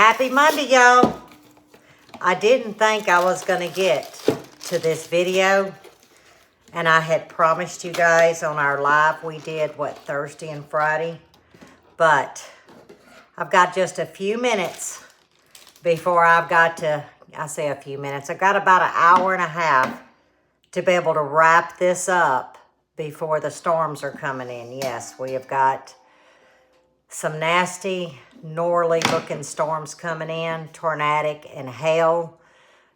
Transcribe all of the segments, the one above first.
Happy Monday, y'all. I didn't think I was going to get to this video. And I had promised you guys on our live we did, Thursday and Friday. But I've got just a few minutes before I've got to, I say a few minutes, I've got about an hour and a half to be able to wrap this up before the storms are coming in. Yes, we have got some nasty, gnarly looking storms coming in, tornadic and hail.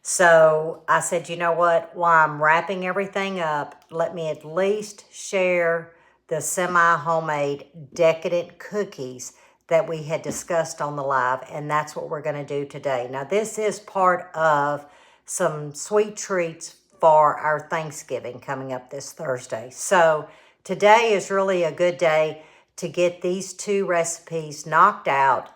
So I said, you know what, while I'm wrapping everything up, let me at least share the semi-homemade Decadent cookies that we had discussed on the live, and that's what we're going to do today. Now, this is part of some sweet treats for our Thanksgiving coming up this Thursday. So today is really a good day to get these two recipes knocked out,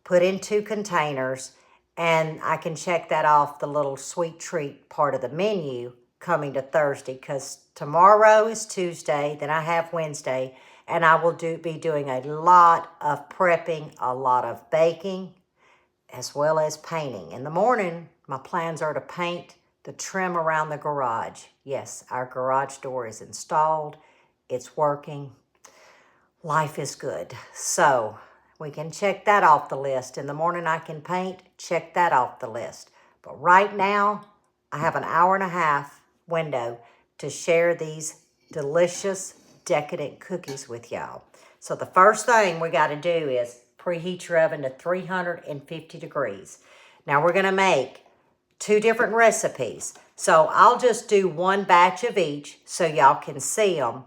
put in 2 containers, and I can check that off the little sweet treat part of the menu coming to Thursday, because tomorrow is Tuesday, then I have Wednesday, and I will be doing a lot of prepping, a lot of baking, as well as painting. In the morning, my plans are to paint the trim around the garage. Yes, our garage door is installed. It's working. Life is good. So we can check that off the list. In the morning I can paint, check that off the list. But right now, I have an hour and a half window to share these delicious Decadent cookies with y'all. So the first thing we got to do is preheat your oven to 350 degrees. Now we're going to make 2 different recipes. So I'll just do 1 batch of each so y'all can see them.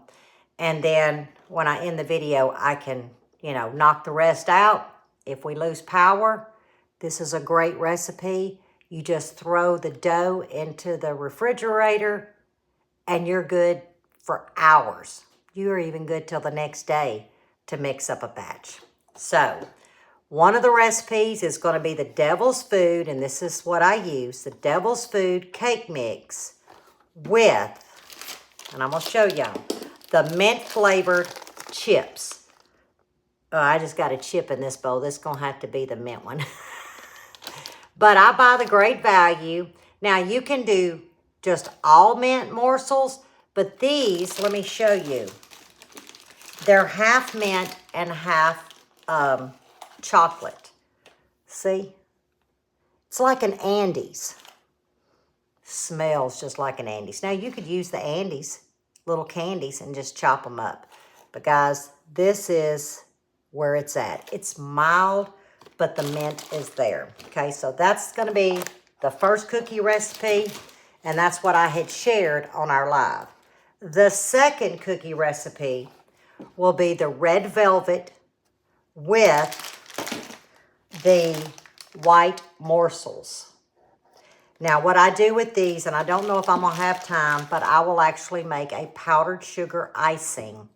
And then when I end the video, I can, knock the rest out. If we lose power, this is a great recipe. You just throw the dough into the refrigerator and you're good for hours. You're even good till the next day to mix up a batch. So one of the recipes is going to be the Devil's Food, and this is what I use, the Devil's Food cake mix with, and I'm going to show y'all, the mint flavored chips. Oh, I just got a chip in this bowl. This is going to have to be the mint one. But I buy the Great Value. Now, you can do just all mint morsels, but these, let me show you. They're half mint and half chocolate. See? It's like an Andes. Smells just like an Andes. Now, you could use the Andes, little candies, and just chop them up. But guys, this is where it's at. It's mild, but the mint is there. Okay, so that's going to be the first cookie recipe, and that's what I had shared on our live. The second cookie recipe will be the red velvet with the white morsels. Now, what I do with these, and I don't know if I'm going to have time, but I will actually make a powdered sugar icing.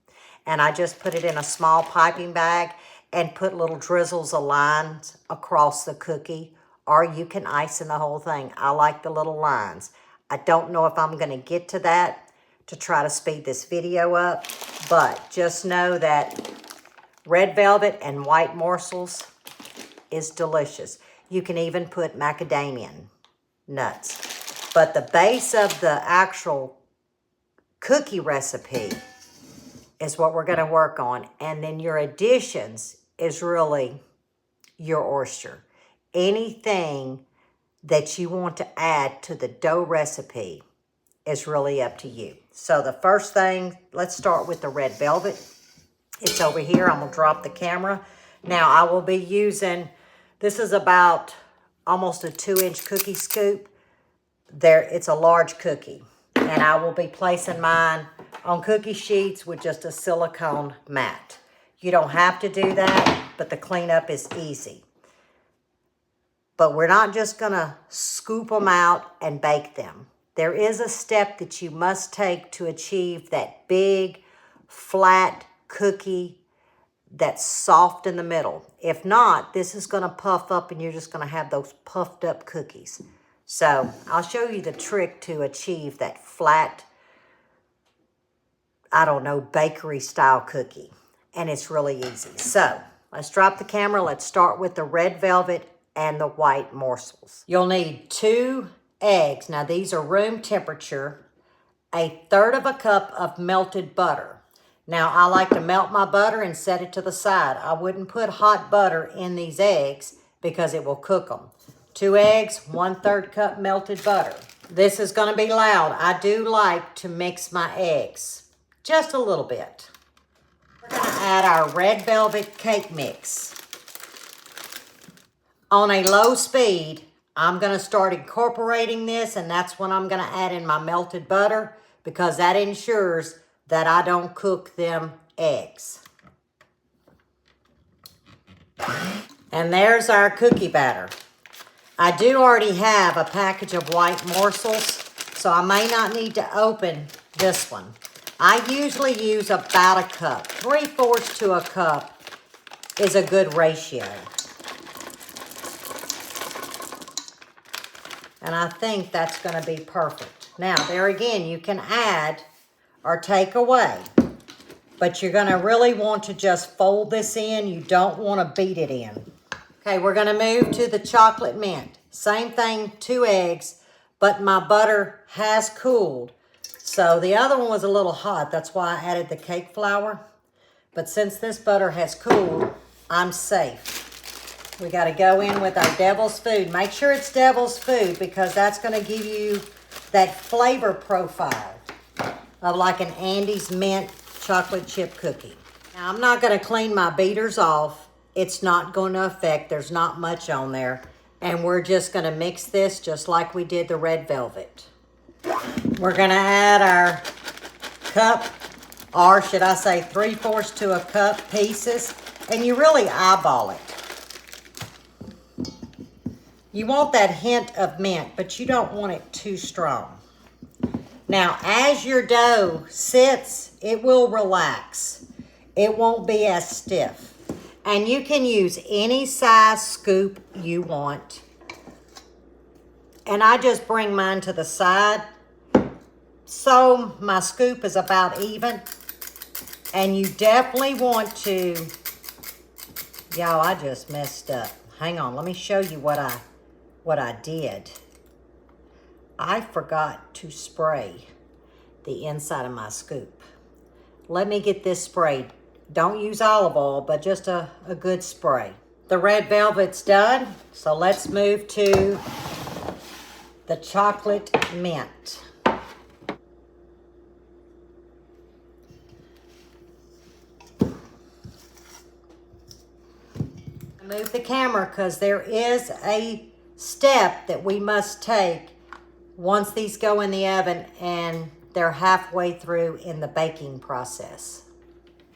And I just put it in a small piping bag and put little drizzles of lines across the cookie. Or you can ice in the whole thing. I like the little lines. I don't know if I'm going to get to that to try to speed this video up. But just know that red velvet and white morsels is delicious. You can even put macadamia nuts. But the base of the actual cookie recipe is what we're going to work on. And then your additions is really your oyster. Anything that you want to add to the dough recipe is really up to you. So the first thing, let's start with the red velvet. It's over here. I'm going to drop the camera. Now I will be using, this is about almost a 2-inch cookie scoop. It's a large cookie. And I will be placing mine on cookie sheets with just a silicone mat. You don't have to do that, but the cleanup is easy. But we're not just going to scoop them out and bake them. There is a step that you must take to achieve that big, flat cookie that's soft in the middle. If not, this is going to puff up and you're just going to have those puffed up cookies. So I'll show you the trick to achieve that flat, I don't know, bakery style cookie. And it's really easy. So let's drop the camera. Let's start with the red velvet and the white morsels. You'll need 2 eggs. Now these are room temperature. 1/3 cup of melted butter. Now I like to melt my butter and set it to the side. I wouldn't put hot butter in these eggs because it will cook them. 2 eggs, 1/3 cup melted butter. This is going to be loud. I do like to mix my eggs just a little bit. We're going to add our red velvet cake mix. On a low speed, I'm going to start incorporating this, and that's when I'm going to add in my melted butter because that ensures that I don't cook them eggs. And there's our cookie batter. I do already have a package of white morsels, so I may not need to open this one. I usually use about a cup. 3/4 to a cup is a good ratio. And I think that's going to be perfect. Now, there again, you can add or take away. But you're going to really want to just fold this in. You don't want to beat it in. Okay, we're going to move to the chocolate mint. Same thing, 2 eggs, but my butter has cooled. So the other one was a little hot. That's why I added the cake flour. But since this butter has cooled, I'm safe. We got to go in with our devil's food. Make sure it's devil's food because that's going to give you that flavor profile of like an Andy's mint chocolate chip cookie. Now, I'm not going to clean my beaters off. It's not going to affect. There's not much on there. And we're just going to mix this just like we did the red velvet. We're going to add our cup, or should I say 3/4 to a cup pieces. And you really eyeball it. You want that hint of mint, but you don't want it too strong. Now, as your dough sits, it will relax. It won't be as stiff. And you can use any size scoop you want. And I just bring mine to the side. So my scoop is about even. And you definitely want to, y'all, I just messed up. Hang on, let me show you what I did. I forgot to spray the inside of my scoop. Let me get this sprayed. Don't use olive oil, but just a good spray. The red velvet's done, so let's move to the chocolate mint. Move the camera because there is a step that we must take once these go in the oven and they're halfway through in the baking process.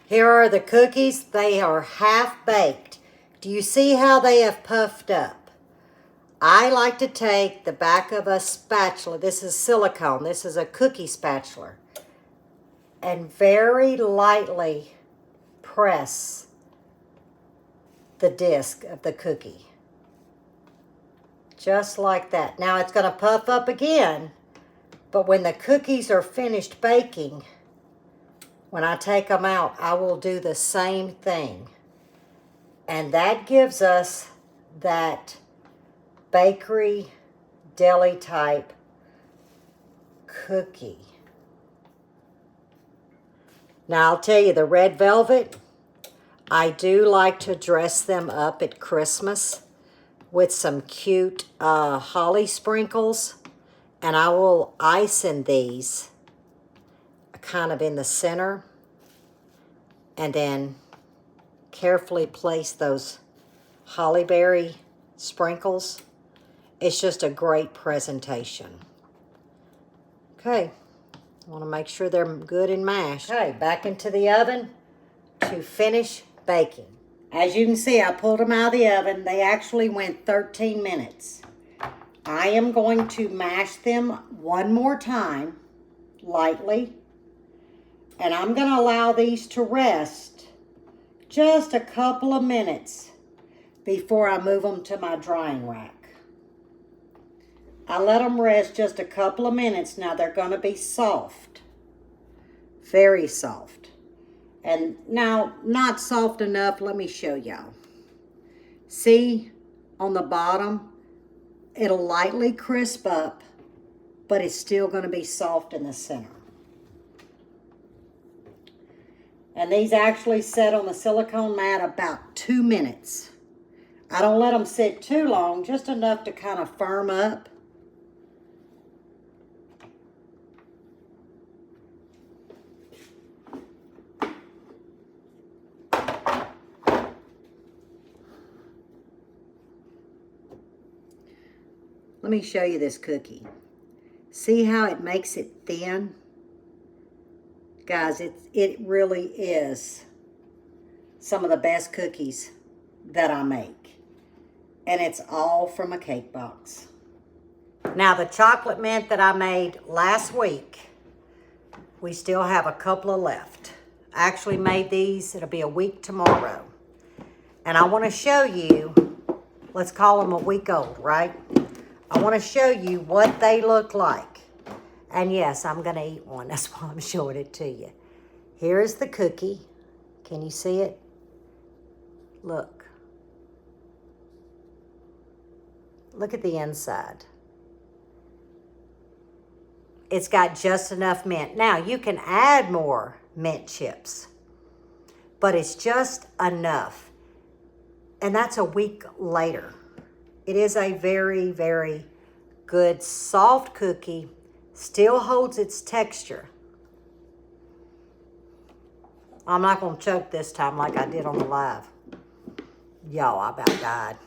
Here are the cookies. They are half baked. Do you see how they have puffed up? I like to take the back of a spatula. This is silicone. This is a cookie spatula. And very lightly press the disc of the cookie. Just like that. Now it's going to puff up again, but when the cookies are finished baking, when I take them out, I will do the same thing. And that gives us that bakery, deli type cookie. Now I'll tell you, the red velvet, I do like to dress them up at Christmas with some cute holly sprinkles. And I will ice in these kind of in the center. And then carefully place those holly berry sprinkles. It's just a great presentation. Okay, I want to make sure they're good and mashed. Okay, back into the oven to finish baking. As you can see, I pulled them out of the oven. They actually went 13 minutes. I am going to mash them one more time, lightly. And I'm going to allow these to rest just a couple of minutes before I move them to my drying rack. I let them rest just a couple of minutes. Now they're going to be soft, very soft. And now, not soft enough, let me show y'all. See, on the bottom. It'll lightly crisp up, but it's still going to be soft in the center. And these actually set on the silicone mat about 2 minutes. I don't let them sit too long, just enough to kind of firm up. Let me show you this cookie. See how it makes it thin? Guys, it really is some of the best cookies that I make. And it's all from a cake box. Now the chocolate mint that I made last week, we still have a couple of left. I actually made these, it'll be a week tomorrow. And I want to show you, let's call them a week old, right? I want to show you what they look like. And yes, I'm going to eat one. That's why I'm showing it to you. Here is the cookie. Can you see it? Look. Look at the inside. It's got just enough mint. Now, you can add more mint chips, but it's just enough. And that's a week later. It is a very, very good soft cookie. Still holds its texture. I'm not going to choke this time like I did on the live. Y'all, I about died.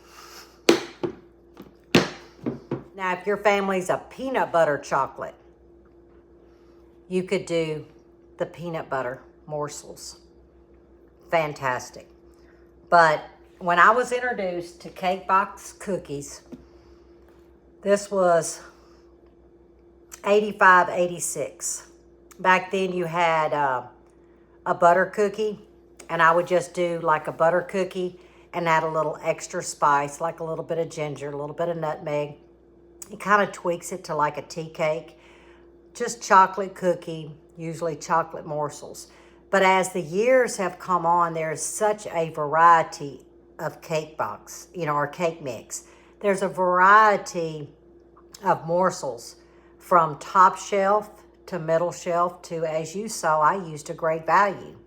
Now, if your family's a peanut butter chocolate, you could do the peanut butter morsels. Fantastic. But when I was introduced to cake box cookies, this was 85, 86. Back then you had a butter cookie, and I would just do like a butter cookie and add a little extra spice, like a little bit of ginger, a little bit of nutmeg. It kind of tweaks it to like a tea cake. Just chocolate cookie, usually chocolate morsels. But as the years have come on, there's such a variety of cake box, or cake mix. There's a variety of morsels from top shelf to middle shelf to, as you saw, I used a great value.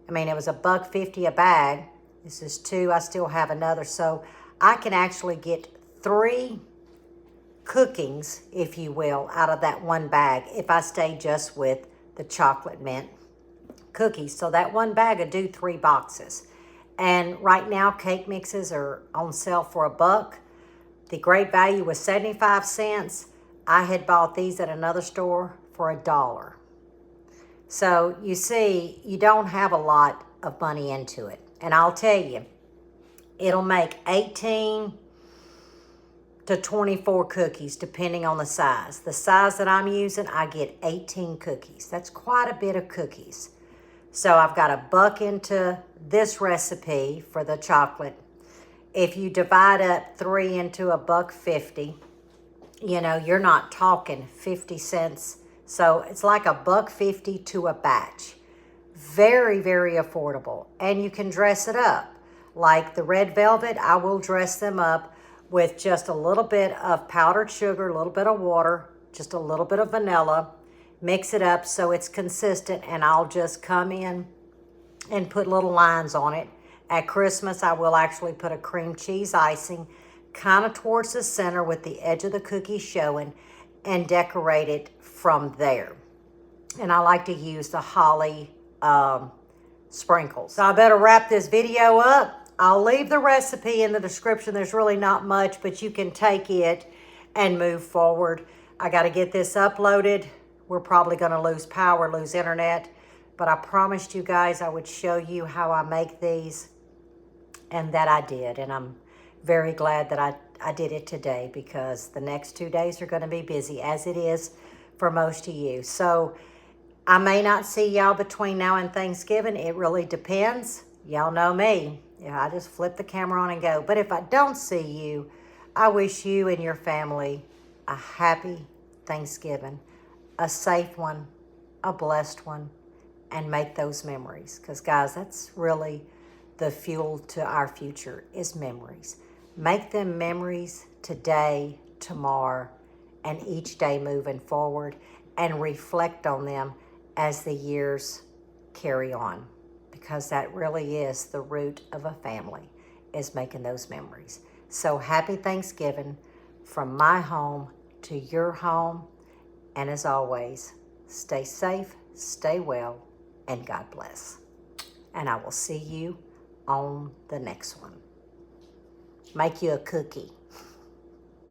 I mean, it was $1.50 a bag. This is 2. I still have another. So I can actually get 3 cookings, if you will, out of that one bag if I stay just with the chocolate mint cookies. So that one bag would do 3 boxes. And right now, cake mixes are on sale for $1. The great value was 75 cents. I had bought these at another store for $1. So you see, you don't have a lot of money into it. And I'll tell you, it'll make 18 to 24 cookies depending on the size. The size that I'm using, I get 18 cookies. That's quite a bit of cookies. So I've got $1 into this recipe for the chocolate. If you divide up 3 into $1.50, you're not talking 50 cents. So it's like $1.50 to a batch. Very, very affordable. And you can dress it up. Like the red velvet, I will dress them up with just a little bit of powdered sugar, a little bit of water, just a little bit of vanilla. Mix it up so it's consistent, and I'll just come in and put little lines on it. At Christmas, I will actually put a cream cheese icing kind of towards the center with the edge of the cookie showing, and decorate it from there. And I like to use the holly sprinkles. So I better wrap this video up. I'll leave the recipe in the description. There's really not much, but you can take it and move forward. I got to get this uploaded. We're probably going to lose power, lose internet. But I promised you guys I would show you how I make these. And that I did. And I'm very glad that I did it today, because the next 2 days are going to be busy, as it is for most of you. So I may not see y'all between now and Thanksgiving. It really depends. Y'all know me. I just flip the camera on and go. But if I don't see you, I wish you and your family a happy Thanksgiving, a safe one, a blessed one, and make those memories. Because, guys, that's really the fuel to our future, is memories. Make them memories today, tomorrow, and each day moving forward, and reflect on them as the years carry on, because that really is the root of a family, is making those memories. So happy Thanksgiving from my home to your home, and as always, stay safe, stay well, and God bless. And I will see you on the next one. Make you a cookie.